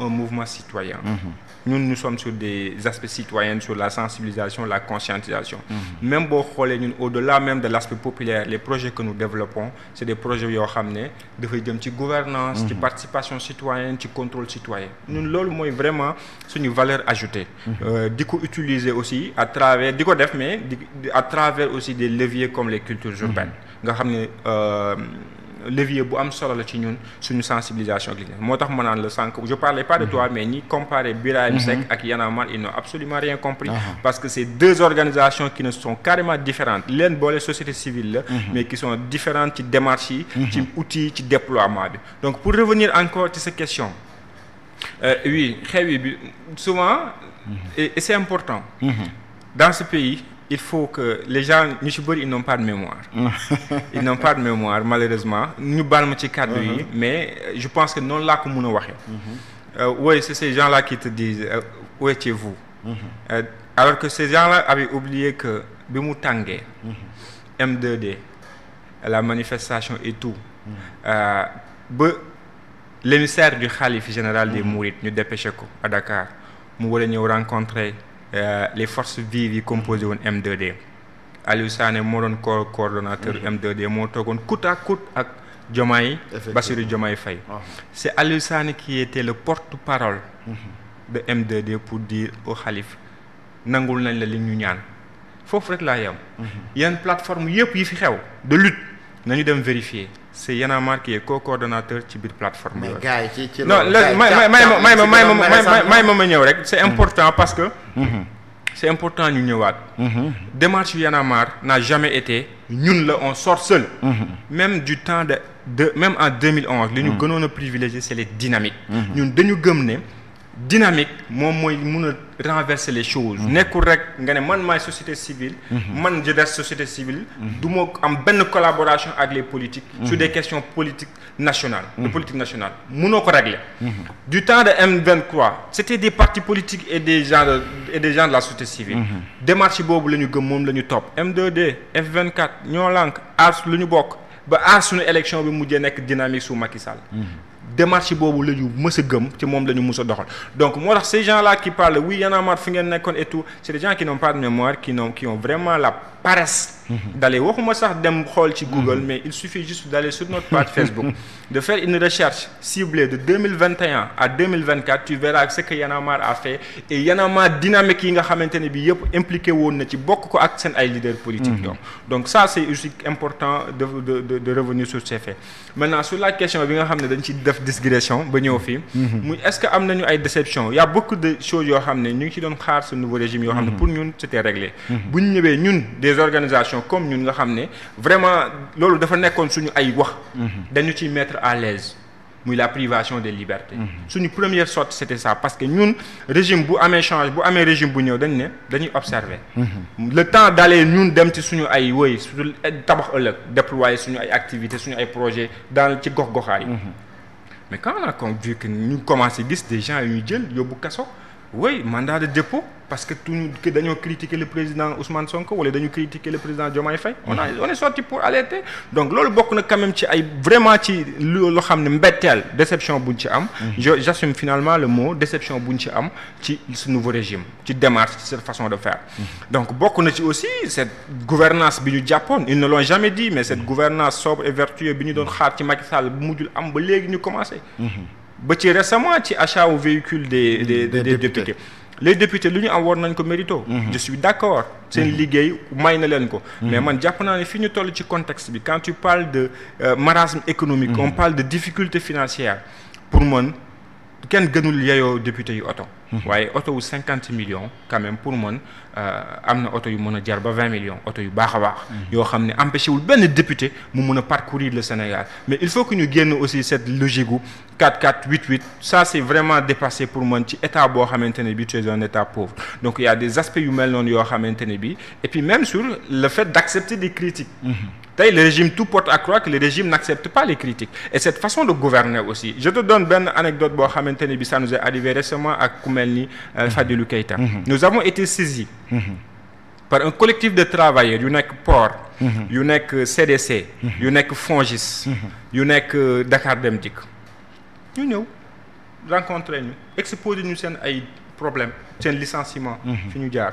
un mouvement citoyen. Nous sommes sur des aspects citoyens, sur la sensibilisation, la conscientisation. Même au-delà même de l'aspect populaire, les projets que nous développons, c'est des projets qui ont de gouvernance, de participation citoyenne, de contrôle citoyen. Nous, c'est vraiment une valeur ajoutée. Utiliser aussi à travers, à travers aussi des leviers comme les cultures urbaines. Levier bu am solo la ci ñun suñu sensibilisation gi motax ma naan le sank je parlais pas de toi mais ni comparer Birahim Seck ak Y'en a marre ils n'ont absolument rien compris parce que c'est deux organisations qui ne sont carrément différentes leen boole société civile la mais qui sont différentes ci démarches yi ci outils ci déploiement bi donc pour revenir encore ci cette question oui xew bi souvent et c'est important dans ce pays il faut que les gens ils n'ont pas de mémoire. Ils n'ont pas de mémoire malheureusement. Nous parlons de cadre mais je pense que non là comme on a oui, c'est ces gens-là qui te disent où étiez-vous alors que ces gens-là avaient oublié que Bimutangé, M2D, la manifestation et tout, l'émissaire du Khalif général des Mourides, nous dépêchons à Dakar, nous allons rencontrer les forces vives composées de M2D. Aliou Sané moo doon coordonnateur M2D moo toogoon coûte à coûte ak Diomaye Bassirou Diomaye Faye. C'est Aliou Sané qui était le porte-parole de M2D pour dire au Khalif nangul nañ la li ñu ñaan foofu rek laa yam yenn plateforme yëpp yi fi xew de lutte nañu dem vérifier c'est Y'en a marre qui est co-coordonnateur ci biir plateforme mais gars yi ci non ma ñëw rek c'est important parce que c'est important ñu ñëwaat démarche Y'en a marre n'a jamais été ñun la on sort seul même du temps de même en 2011 li ñu gënoon a privilégié c'est les dynamiques ñun dañu gëm ne dynamique moom mooy mun a renverser les choses nekkul rek nga ne man maay société civile man je des société civile du ma am benn collaboration avec les politiques sur des questions politiques nationales de politique nationale mënoo ko régler du temps de M23 c'était des partis politiques et des gens de la société civile démarche boobu la ñu gëm moom la ñu topp M2D F24 ñoo lànk aar lu ñu bokk ba aar suñu élection bi mujjee nekk dynamique sous Macky Sall démarche boobu la ñu mës a gëm ci moom la ñu mës a doxal donc moo tax ces gens-là qui parlent oui Y'en a marre fi ngeen nekkoon et tout c'est des gens qui n'ont pas de mémoire qui ont vraiment la paresse d'aller waxuma sax dem xool ci Google mais il suffit juste d'aller sur notre page Facebook de faire une recherche ciblée de 2021 à 2024 tu verras ce que Y'en a marre a fait et Y'en a marre dynamique yi nga xamante ne bi yëpp impliqué woon na ci bokk ko ak seen ay leaders politiques donc ça c'est aussi important de revenir sur ces faits maintenant sur la question bi nga xam ne dañ ci def digression ba ñëw fii muy est-ce que am nañu ay déception il y a beaucoup de choses yoo xam ne ñu ngi ci doon xaar ce nouveau régime yoo xam ne pour ñun c'était réglé bu ñu ñëwee ñun des organisations comme ñun nga xam ne vraiment loolu dafa nekkoon suñu ay wax dañu ciy mettre à l'aise muy la privation des libertés suñu première sorte c'était ça parce que ñun régime bu amee change bu amee régime bu ñëw dañ ne dañuy observer le temps d'aller ñun dem ci suñu ay woy su tabax ëllëg déployer suñu ay activités suñu ay projets dans ci gox-goxaat yi mais quand on a vu que ñu commencé gis des gens yu ñu jël yóbbu kaso oui mandat de dépôt parce que que dañoo critiquer le président Ousmane Sonko wala dañu critiquer le président Diomaye Faye on est sorti pour alerter donc loolu bokk na quand même ci ay vraiment ci loo xam ne mbetteel déception buñ ci am j'assume finalement le mot déception buñ ci am ci ce nouveau régime ci démarche ci cette façon de faire donc bokk na ci aussi cette gouvernance bi ñu jàppoon ils ne l'ont jamais dit mais cette gouvernance sobre et vertueuse bi ñu doon xaar ci Macky Sall bu mujjul am ba léegi ñu commencé ba ci récemment ci achat au véhicule des députés les députés lu ñu am war nañ ko mérito je suis d'accord seen liggéey may na leen ko mais man jàpp naa ne fi ñu toll ci contexte bi quand tu parles de marasme économique on parle de difficulté financière pour man kenn gënul yeyoo député yu oto waaye oto wu 50 millions quand même pour man am na oto yu mën a jar ba 20 millions oto yu baax a baax yoo xam ne empêché wul benn député mu mën a parcourir le Sénégal mais il faut que ñu génn aussi cette logique gu 4-4-8-8 ça c'est vraiment dépassé pour man ci état boo xamante ne bi tu es un état pauvre donc il y a des aspects yu mel noonu yoo xamante ne bi et puis même sur le fait d'accepter des critiques tey le régime tout porte à croire que le régime n'accepte pas les critiques et cette façon de gouverner aussi je te donne benn anecdote boo xamante ne bi ça nous est arrivé récemment ak ku mel ni Fadilou Keïta nous avons été saisis par un collectif de travailleurs yu nekk port yu nekk CDC yu nekk FONGIS yu nekk Dakar Dem Dikk ñu ñëw rencontrer ñu exposer ñu seen ay problème seen licenciement fi ñu jaar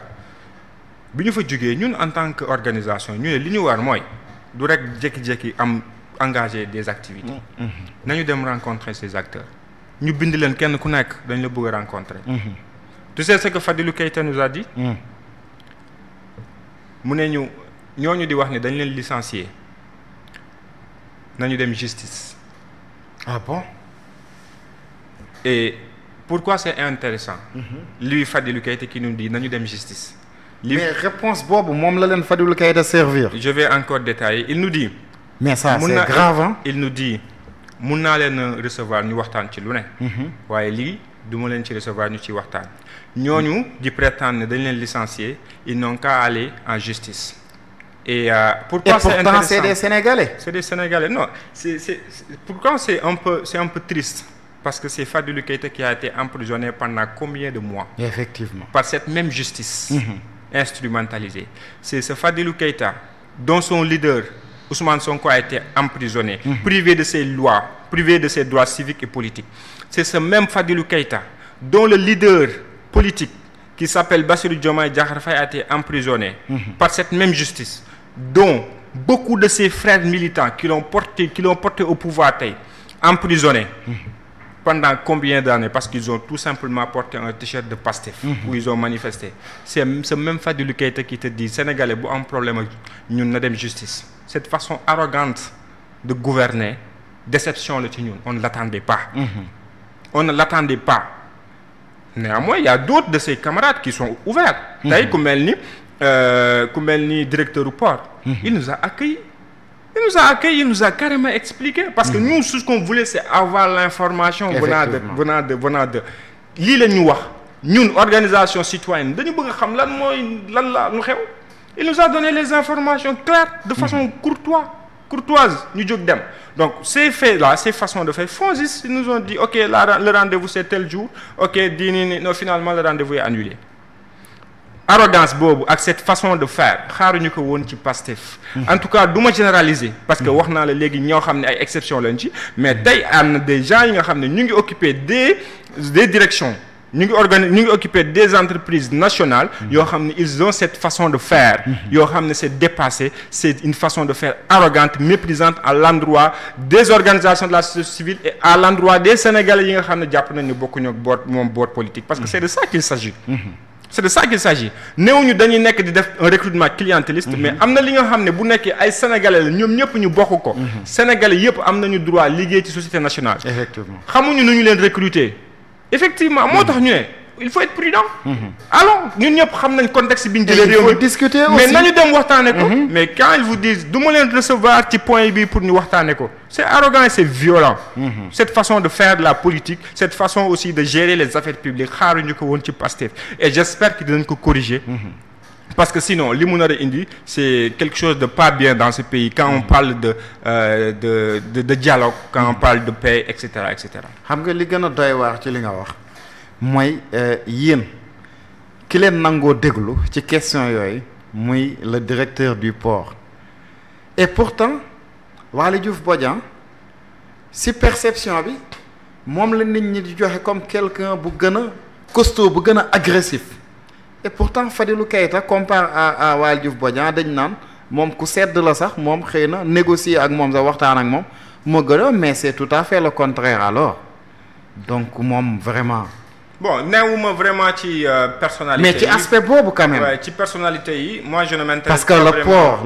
bi ñu fa jógee ñun en tant que organisation ñu ne li ñu war mooy du rek jékki-jékki am engager des activités nañu dem rencontrer ces acteurs ñu bind leen kenn ku nekk dañ la bëgg a rencontrer tu sais ce que Fadilou Keïta nous a dit mu ne ñu ñooñu di wax ne dañ leen licencier nañu dem justice. Ah bon? Et pourquoi c'est intéressant lui Fadilou Keïta qui nous dit nañu dem justice. Mais réponse boobu moom la leen Fadilou Keïta servir. Je vais encore détailler il nous dit. mais ça c'est grave hein? Il nous dit mun naa leen recevoir ñu waxtaan ci lu ne. waaye lii du ma leen ci recevoir ñu ci waxtaan. ñooñu di prétendre ne dañ leen licencier ils n'ont qu'à aller en justice. Et pourquoi c'est intéressant? Pourtant c'est des Sénégalais. C'est des Sénégalais. Non, pourquoi c'est un peu triste parce que c'est Fadilou Keïta qui a été emprisonné pendant combien de mois? Effectivement. Par cette même justice instrumentalisée. C'est ce Fadilou Keïta dont son leader Ousmane Sonko a été emprisonné, privé de ses lois, privé de ses droits civiques et politiques. C'est ce même Fadilou Keïta dont le leader politique qui s'appelle Bassirou Diomaye Diakhar Faye a été emprisonné par cette même justice, dont beaucoup de ses frères militants qui l'ont porté au pouvoir tey emprisonnés pendant combien d'années parce qu'ils ont tout simplement porté un t-shirt de Pastef où ils ont manifesté. C'est ce même Fadilou Keïta qui te dit Sénégalais bu am problème ak ñun na dem justice. Cette façon arrogante de gouverner déception la ci ñun on ne l'attendait pas. On ne l'attendait pas. Néanmoins il y a d'autres de ses camarades qui sont ouverts. tey ku mel ni directeur du port. Il nous a accueillis. Il nous a carrément expliqué parce que nous ce qu'on voulait c'est avoir l'information venant de lii la ñu wax ñun organisation citoyenne dañu bëgg a xam lan la lu xew. Il nous a donné les informations claires de façon courtoise ñu jóg dem. Donc ces faits-là, ces façons de faire font juste ils nous ont dit OK le rendez-vous c'est tel jour OK di ni non finalement le rendez-vous est annulé. Arrogance boobu ak cette façon de faire xaaruñu ko woon ci Pastef. En tout cas du ma généraliser. parce que wax naa la léegi ñoo xam ne ay exceptions lañ ci. mais tey am na des gens yi nga xam ne ñu ngi occuper des directions ñu ngi occuper des entreprises nationales. yoo xam ne ils ont cette façon de faire. yoo xam ne c'est dépassé c'est une façon de faire arrogante méprisante à l'endroit des organisations de la société civile et à l'endroit des Sénégalais yi nga xam ne jàpp nañ ne bokkuñu ak boor politique. parce que c'est de ça qu'il s'agit. C'est de ça qu'il s'agit néewuñu dañuy nekk di def un recrutement clientéliste mais am na li nga xam ne bu nekkee ay sénégalais la ñoom ñëpp ñu bokk ko. sénégalais yëpp am nañu droit liggéey ci société nationale. Effectivement xamuñu nu ñu leen recruter. Effectivement moo tax ñu ne il faut être prudent. alors ñun ñëpp xam nañ contexte bi ñu jëlee réew mi. il faut discuter aussi mais nañu dem waxtaane ko. mais quand ils vous disent du ma leen recevoir ci point bi pour ñu waxtaane ko. c'est arrogant et c'est violent. Cette façon de faire de la politique cette façon aussi de gérer les affaires publiques xaaruñu ko woon ci Pastef et j'espère que dinañ ko corriger. parce que sinon li mu nar a indi c'est quelque chose de pas bien dans ce pays quand on parle de dialogue quand on parle de paix et cetera et cetera. xam nga li gën a doy waar ci li nga wax mooy yéen ki leen nangoo déglu ci question yooyu muy le directeur du port et pourtant Waly Diouf Bodian si perception bi moom la nit ñi di joxe comme quelqu'un bu gën a costaud bu gën a agressif et pourtant Fadilou Keïta comparé à Waly Diouf Bodian dañ naan moom ku sedd la sax moom xëy na négocier ak moom sax waxtaan ak moom moo gën a mais c'est tout à fait le contraire alors donc moom vraiment. bon neewuma vraiment ci personnalité mais ci aspect boobu quand même. ouais, ci personnalité yi moi je ne m'intéresse parce que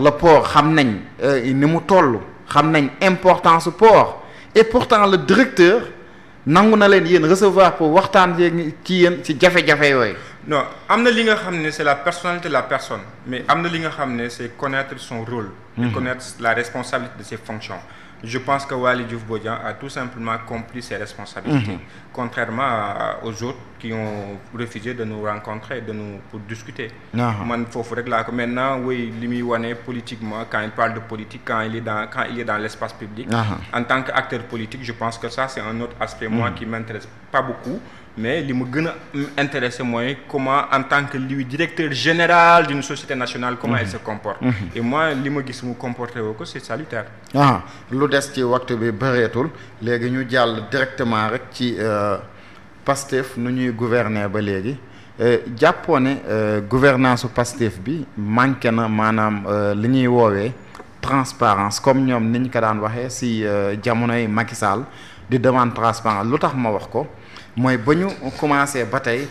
le port xam nañ ni mu toll xam nañ importance su port et pourtant le directeur nangu na leen yéen recevoir pour waxtaan ci yéen ci jafe-jafe yooyu. non am na li nga xam ne c'est la personnalité de la personne mais am na li nga xam ne c'est connaître son rôle. et connaître la responsabilité de ses fonctions. Je pense que Waly Diouf Bodian a tout simplement compris ses responsabilités. Contrairement aux autres qui ont refusé de nous rencontrer pour discuter. Man foofu rek laa ko maintenant oui li muy wane politiquement quand il parle de politique quand il est dans l'espace public. En tant qu'acteur politique je pense que ça c'est un autre aspect moi qui m'intéresse pas beaucoup. mais li mu gën a intéressé mooy comment en tant que lui directeur général d'une société nationale comment elle se comporte. et moi li ma gis mu comporté woo ko c'est salutaire. lu des ci waxtu bi bëreetul léegi ñu jàll directement rek ci Pastef nu ñuy gouverner ba léegi jàppoo ne gouvernance su Pastef bi manqué na maanaam li ñuy woowee transparence comme ñoom niñ ko daan waxee si jamonoy Macky Sall di demande transparence lu tax ma wax ko mooy ba ñu commencé ba tey